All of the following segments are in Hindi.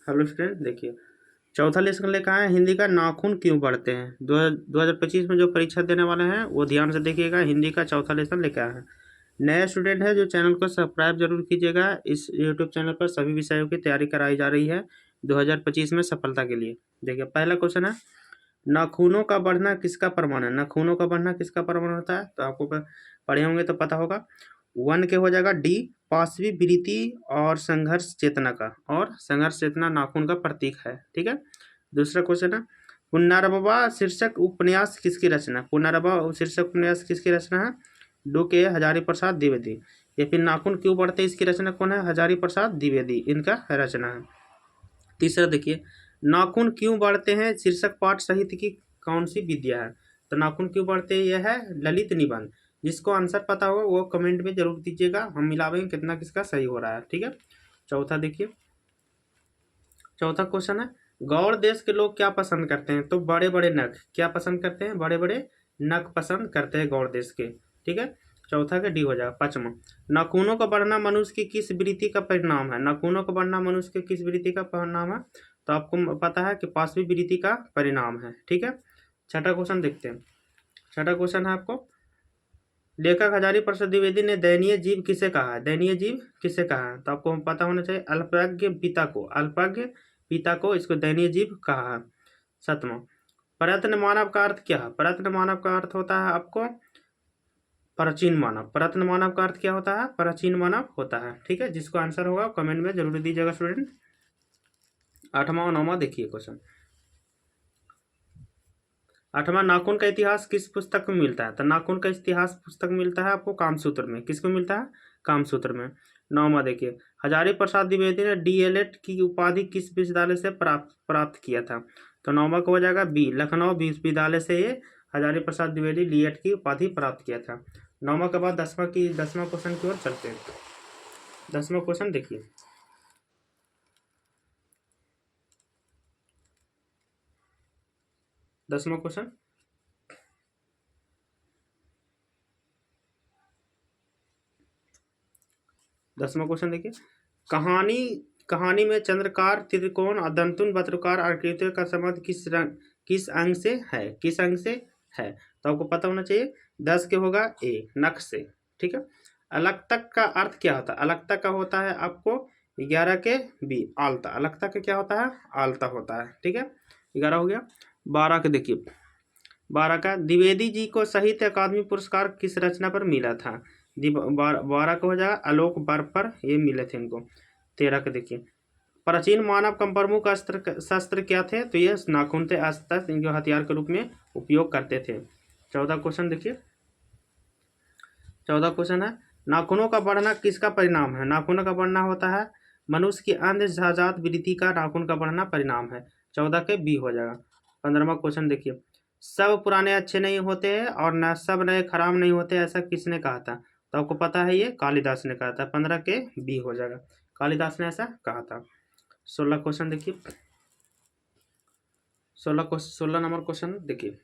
हेलो स्टूडेंट, देखिए चौथा लेसन लेकर आए हैं हिंदी का नाखून क्यों बढ़ते हैं। 2025 में जो परीक्षा देने वाले हैं वो ध्यान से देखिएगा। हिंदी का चौथा लेसन लेकर आए हैं। नया स्टूडेंट है जो चैनल को सब्सक्राइब जरूर कीजिएगा। इस यूट्यूब चैनल पर सभी विषयों की तैयारी कराई जा रही है 2025 में सफलता के लिए। देखिए पहला क्वेश्चन है, नाखूनों का बढ़ना किसका प्रमाण है। नाखूनों का बढ़ना किसका प्रमाण होता है, तो आपको पढ़े होंगे तो पता होगा। 1 के हो जाएगा डी, पांचवी वृत्ति और संघर्ष चेतना का, और संघर्ष चेतना नाखून का प्रतीक है। ठीक है। दूसरा क्वेश्चन है, पुनर्भवा शीर्षक उपन्यास किसकी रचना। पुनर्भवा शीर्षक उपन्यास किसकी रचना है, डू के हजारी प्रसाद द्विवेदी। या फिर नाखून क्यों बढ़ते इसकी रचना कौन है, हजारी प्रसाद द्विवेदी, इनका रचना है। तीसरा देखिए, नाखून क्यों बढ़ते हैं शीर्षक पाठ साहित्य की कौन सी विद्या है। तो नाखून क्यों बढ़ते हैं यह है ललित निबंध। जिसको आंसर पता होगा वो कमेंट में जरूर दीजिएगा, हम मिलावेंगे कितना किसका सही हो रहा है। ठीक है। चौथा देखिए, चौथा क्वेश्चन है, गौड़ देश के लोग क्या पसंद करते हैं। तो बड़े बड़े नख क्या पसंद करते हैं, बड़े बड़े नख पसंद करते हैं गौड़ देश के। ठीक है। चौथा का डी हो जाएगा। पांचवा, नाखूनों का बढ़ना मनुष्य की किस वृत्ति का परिणाम है। नाखूनों का बढ़ना मनुष्य के किस वृत्ति का परिणाम है, तो आपको पता है कि पांचवी वृत्ति का परिणाम है। ठीक है। छठा क्वेश्चन देखते हैं। छठा क्वेश्चन है आपको, लेखक हजारी प्रसाद द्विवेदी ने दयनीय जीव किसे कहा है। दयनीय जीव किसे कहा है, तो आपको पता होना चाहिए अल्पज्ञ पिता को। अल्पज्ञ पिता को इसको दयनीय जीव कहा है। सातवां, प्रयत्न मानव का अर्थ क्या है। प्रयत्न मानव का अर्थ होता है आपको प्राचीन मानव। प्रयत्न मानव का अर्थ क्या होता है, प्राचीन मानव होता है। ठीक है। जिसको आंसर होगा कमेंट में जरूर दीजिएगा स्टूडेंट। आठवां और नौवां देखिए क्वेश्चन। आठवां, नाखून का इतिहास किस पुस्तक में मिलता है। तो नाखून का इतिहास पुस्तक में मिलता है आपको कामसूत्र में। किसको मिलता है, कामसूत्र में। नौवां देखिए, हजारी प्रसाद द्विवेदी ने डीएलएड की उपाधि किस विश्वविद्यालय से प्राप्त किया था। तो नौवां को हो जाएगा बी, लखनऊ विश्वविद्यालय से ये हजारी प्रसाद द्विवेदी डीएड की उपाधि प्राप्त किया था। नौवां के बाद दसवां क्वेश्चन की ओर चलते हैं। 10वां क्वेश्चन देखिए, 10वां क्वेश्चन, देखिए, कहानी में चंद्रकार, त्रिकोण और दंतुन वक्राकार आकृतियों का संबंध किस अंग से है। किस अंग से है, तो आपको पता होना चाहिए। 10 के होगा ए, नख से। ठीक है। अलक्तक का अर्थ क्या होता है। अलक्तक का होता है आपको 11 के बी, आलता। अलक्तक का क्या होता है, आलता होता है। ठीक है। 11 हो गया। 12 के देखिए, 12 का, द्विवेदी जी को साहित्य अकादमी पुरस्कार किस रचना पर मिला था। 12 का हो जाएगा आलोक पर्व पर ये मिले थे इनको। 13 का देखिए, प्राचीन मानव का प्रमुख शस्त्र क्या थे, तो ये नाखून थे। अस्त्र इनके हथियार के रूप में उपयोग करते थे। 14 क्वेश्चन देखिए, 14 क्वेश्चन है, नाखूनों का बढ़ना किसका परिणाम है। नाखूनों का बढ़ना होता है मनुष्य की अंधजात वृत्ति का नाखून का बढ़ना परिणाम है। 14 के बी हो जाएगा। 15वां क्वेश्चन देखिए, सब पुराने अच्छे नहीं होते हैं और न सब नए खराब नहीं होते, ऐसा किसने कहा था। तो आपको पता है ये कालिदास ने कहा था। 15 के बी हो जाएगा, कालिदास ने ऐसा कहा था। 16 क्वेश्चन देखिए, 16 नंबर क्वेश्चन देखिए,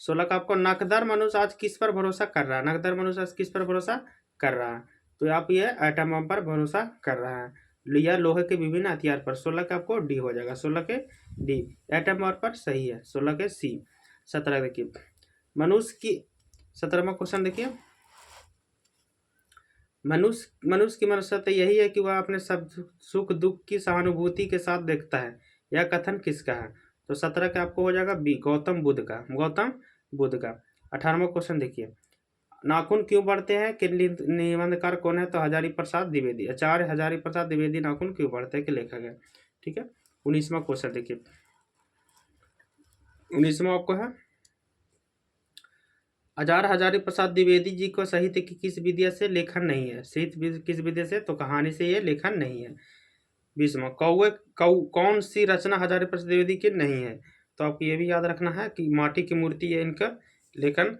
16 का आपको, नकदर मनुष्य आज किस पर भरोसा कर रहा है। नकदर मनुष्य आज किस पर भरोसा कर रहा है, तो आप ये एटम बम पर भरोसा कर रहा है या लोहे के विभिन्न हथियार पर। 16 का आपको डी हो जाएगा। 16 के डी, एटम बम पर सही है। 16 के सी। 17 देखिए, मनुष्य की, 17वां क्वेश्चन देखिए, मनुष्य की मनुष्यता यही है कि वह अपने सब सुख दुख की सहानुभूति के साथ देखता है। यह कथन किसका है, तो 17 का आपको हो जाएगा बी, गौतम बुद्ध का। गौतम बुद्ध का। 18वां क्वेश्चन देखिए, नाखून क्यों बढ़ते हैं कि निबंधकार कौन है, तो हजारी प्रसाद द्विवेदी। आचार्य हजारी प्रसाद द्विवेदी नाखून क्यों बढ़ते हैं के लेखक है। ठीक है। 19वां क्वेश्चन देखिए, 19वां आपको है, आचार्य हजारी प्रसाद द्विवेदी जी को साहित्य की किस विद्या से लेखन नहीं है। साहित्य किस विद्या से, तो कहानी से ये लेखन नहीं है। 20वां, कौन सी रचना हजारी प्रसाद द्विवेदी की नहीं है, तो आपको ये भी याद रखना है कि माटी की मूर्ति ये इनका लेखन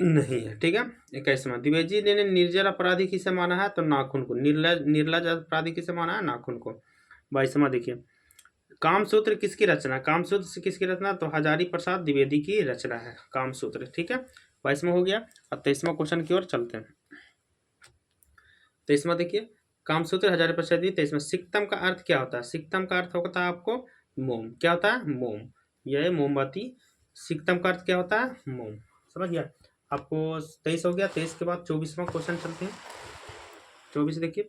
नहीं है। ठीक है। 21वां, द्विवेदी ने निर्जल अपराधी किसे माना है, तो नाखून को। निर्लज अपराधी किसे माना है, नाखून को। 22वां देखिए, कामसूत्र किसकी रचना। कामसूत्र किसकी रचना, तो हजारी प्रसाद द्विवेदी की रचना है कामसूत्र। ठीक है। 22वां हो गया। अब 23वां क्वेश्चन की ओर चलते हैं। 23वां देखिए, कामसूत्र हजारीप्रसाद द्विवेदी 23वां। सिक्तम का अर्थ क्या होता है? सिक्तम का अर्थ होता है आपको मोम। क्या होता है? मोम। यह मोमबत्ती। सिक्तम का अर्थ क्या होता है? मोम। समझ गया? आपको 23 हो गया। 23 के बाद 24वां क्वेश्चन चलते हैं। 24 देखिए।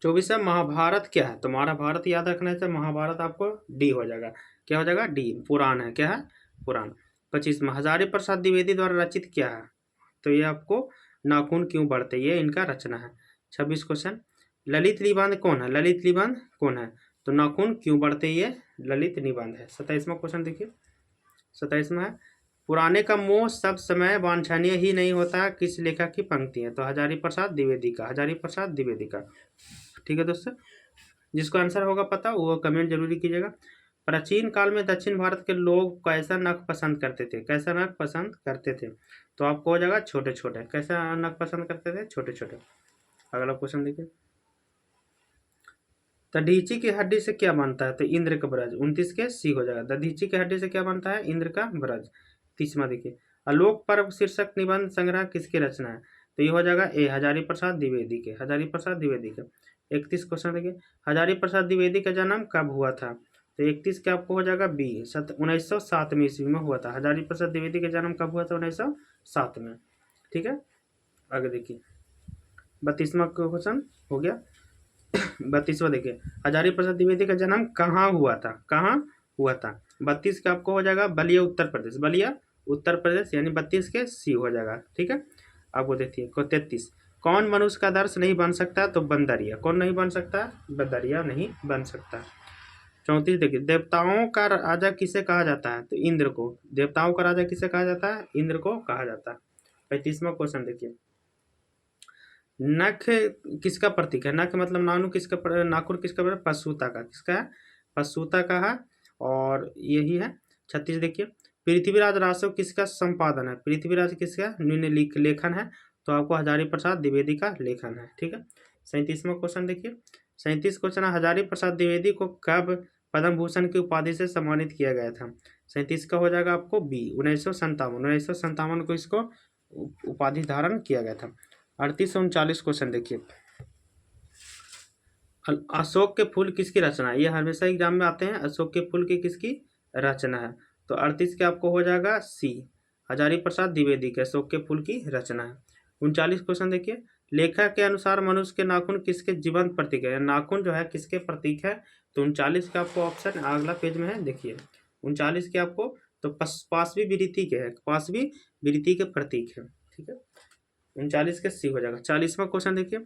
24 है महाभारत क्या है? तो महाभारत याद रखना है। महाभारत आपको डी हो जाएगा। क्या हो जाएगा? डी। पुराण है। क्या है? पुराण। 25 में हजारीप्रसाद द्विवेदी द्वारा रचित क्या है? तो ये आपको नाखून क्यों बढ़ते, ये इनका रचना है। 26 क्वेश्चन। ललित निबंध कौन है? ललित निबंध कौन है? तो नाखून क्यों बढ़ते, ये ललित निबंध है। 27वां क्वेश्चन देखिए। 27वां है पुराने का मोह सब समय वांछनीय ही नहीं होता, किस लेखक की पंक्ति है? तो हजारीप्रसाद द्विवेदी का। हजारीप्रसाद द्विवेदी का। ठीक है दोस्तों, जिसको आंसर होगा पता वो कमेंट जरूरी कीजिएगा। प्राचीन काल में दक्षिण भारत के लोग कैसा नख पसंद करते थे? कैसा नख पसंद करते थे? तो आपको हो जाएगा छोटे छोटे। कैसा नख पसंद करते थे? छोटे छोटे। अगला क्वेश्चन देखिए। दधीची की हड्डी से क्या बनता है? तो इंद्र का ब्रज। 29 के सी हो जाएगा। दधीची की हड्डी से क्या बनता है? इंद्र का ब्रज। 30वां देखिए। आलोक पर्व शीर्षक निबंध संग्रह किसकी रचना है? तो ये हो जाएगा ए हजारीप्रसाद द्विवेदी के। हजारीप्रसाद द्विवेदी के। 31 क्वेश्चन देखिए। हजारीप्रसाद द्विवेदी का जन्म कब हुआ था? तो 31 के आपको हो जाएगा बी 1907 में ईस्वी में हुआ था। हजारीप्रसाद द्विवेदी का जन्म कब हुआ था? 1907 में। ठीक है, आगे देखिए। 32वां क्वेश्चन हो गया। 32वां देखिए। हजारीप्रसाद द्विवेदी का जन्म कहाँ हुआ था? कहाँ हुआ था? 32 का आपको हो जाएगा बलिया उत्तर प्रदेश। बलिया उत्तर प्रदेश, यानी 32 के सी हो जाएगा। ठीक है, आपको देखिए। 33 कौन मनुष्य का आदर्श नहीं बन सकता? तो बंदरिया। कौन नहीं बन सकता? बंदरिया नहीं बन सकता। 34 देखिए। देवताओं का राजा किसे कहा जाता है? तो इंद्र को। देवताओं का राजा किसे कहा जाता है? इंद्र को कहा जाता है। 35वां क्वेश्चन देखिए। नख किसका प्रतीक है? नख मतलब नाखून किसका नाखून किसका प्रतीक? पशुता का। किसका है? पशुता का है, और यही है। 36 देखिए। पृथ्वीराज रासव किसका संपादन है? पृथ्वीराज किसका लेखन है? तो आपको हजारीप्रसाद द्विवेदी का लेखन है। ठीक है, 37वां क्वेश्चन देखिए। 37 क्वेश्चन है हजारीप्रसाद द्विवेदी को कब पद्म भूषण की उपाधि से सम्मानित किया गया था? 37 का हो जाएगा आपको बी 1957 को इसको उपाधि धारण किया गया था। 38 से 39 क्वेश्चन देखिए। अशोक के फूल किसकी रचना है? ये हमेशा एग्जाम में आते हैं। अशोक के फूल की किसकी रचना है? तो 38 के आपको हो जाएगा सी हजारीप्रसाद द्विवेदी के अशोक के फूल की रचना है। 39 क्वेश्चन देखिए। लेखक के अनुसार मनुष्य के नाखून किसके जीवंत प्रतीक है? नाखून जो है किसके प्रतीक है? तो 39 का आपको ऑप्शन अगला पेज में है, देखिए। 39 के आपको तो पाशवी विकृति के है, पाशवी विकृति के प्रतीक है। ठीक है, 39 के सी हो जाएगा। 40वां क्वेश्चन देखिए।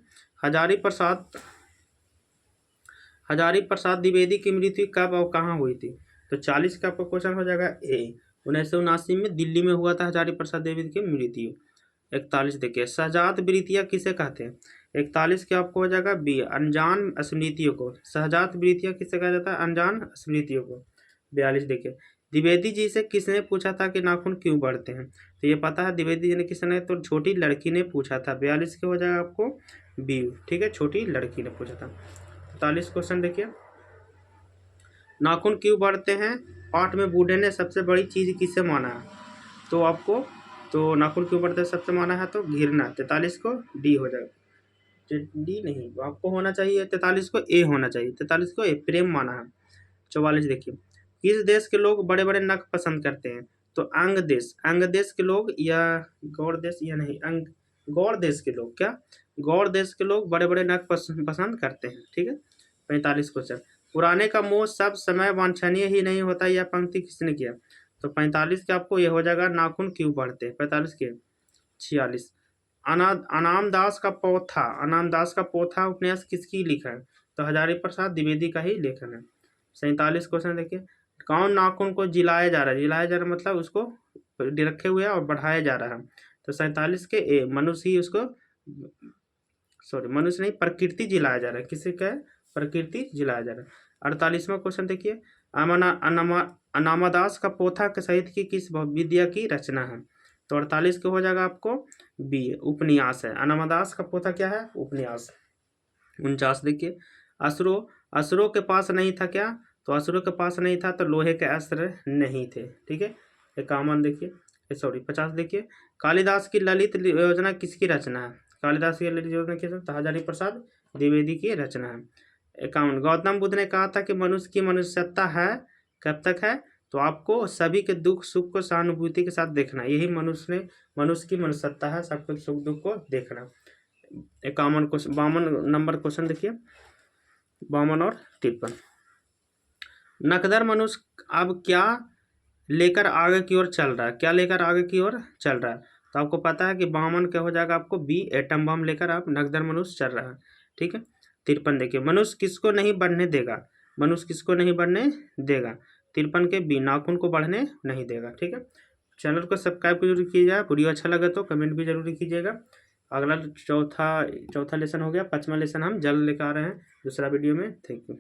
हजारीप्रसाद द्विवेदी की मृत्यु कब और कहाँ हुई थी? तो 40 का आपका क्वेश्चन हो जाएगा ए 1979 में दिल्ली में हुआ था हजारीप्रसाद द्विवेदी की मृत्यु। 41 देखिए। सहजात वृत्तियाँ किसे कहते हैं? 41 के आपको हो जाएगा बी अनजान स्मृतियों को। सहजात वृत्तियाँ किसे कहा जाता है? अनजान स्मृतियों को। 42 देखिए। द्विवेदी जी से किसने पूछा था कि नाखून क्यों बढ़ते हैं? तो ये पता है द्विवेदी जी ने किसने, तो छोटी लड़की ने पूछा था। 42 के हो जाएगा आपको बी। ठीक है, छोटी लड़की ने पूछा था। 45 क्वेश्चन देखिए। नाखून क्यों बढ़ते हैं? पाठ में बूढ़े ने सबसे बड़ी चीज किसे माना है? तो आपको तो नाखून क्यों बढ़ते हैं सबसे माना है? तो घिरना। 43 को डी हो जाएगा। डी नहीं, आपको होना चाहिए 43 को ए होना चाहिए। 43 को ए प्रेम माना है। 44 देखिए। किस देश के लोग बड़े बड़े नख पसंद करते हैं? तो अंग देश के लोग, या गौड़ देश, या नहीं गौड़ देश के लोग। क्या गौड़ देश के लोग बड़े बड़े नख पसंद करते हैं। ठीक है, 45 क्वेश्चन। पुराने का मोह सब समय वांछनीय ही नहीं होता, यह पंक्ति किसने किया? तो 45 के आपको ये हो जाएगा नाखून क्यों बढ़ते हैं। 45 के 46। अनामदास का पोथा उपन्यास किसकी लिखा है? तो हजारीप्रसाद द्विवेदी का ही लेखन है। 47 क्वेश्चन देखिए। कौन नाखून को जिलाया जा रहा है? जिलाया जा रहा है मतलब उसको रखे हुए और बढ़ाया जा रहा है। तो 47 के ए मनुष्य ही उसको, सॉरी मनुष्य नहीं, प्रकृति जिलाया जा रहा है। किसी का? प्रकृति जिलाया जा रहा है। 48वां क्वेश्चन देखिए। अनामदास का पोथा के साहित्य की किस विद्या की रचना है? तो 48 के हो जाएगा आपको बी उपन्यास है। अनामदास का पोथा क्या है? उपन्यास। 49 देखिए। असुरों के पास नहीं था क्या? तो असुरों के पास नहीं था तो लोहे के अस्त्र नहीं थे। ठीक है, 51 देखिए, सॉरी 50 देखिए। कालिदास की ललित योजना किसकी रचना है? कालिदास की लिखी किस हजारी प्रसाद द्विवेदी की रचना है। 51 गौतम बुद्ध ने कहा था कि मनुष्य की मनुष्यता है कब तक है, तो आपको सभी के दुख सुख को सहानुभूति के साथ देखना, यही मनुष्य की मनुष्यता है, सबके सुख दुख को देखना। 52 नंबर क्वेश्चन देखिए, 52 और 53। नकदर मनुष्य अब क्या लेकर आगे की ओर चल रहा है, क्या लेकर आगे की ओर चल रहा है, तो आपको पता है कि 52 क्या हो जाएगा आपको बी, एटम बम लेकर आप नकदर मनुष्य चल रहा है। ठीक है। 53 देखिए, मनुष्य किसको नहीं बढ़ने देगा, मनुष्य किसको नहीं बढ़ने देगा, 53 के बी, नाखून को बढ़ने नहीं देगा। ठीक है। चैनल को सब्सक्राइब जरूर कीजिएगा, वीडियो अच्छा लगे तो कमेंट भी जरूर कीजिएगा। अगला चौथा लेसन हो गया, 5वां लेसन हम जल्द लेकर आ रहे हैं दूसरा वीडियो में। Thank you.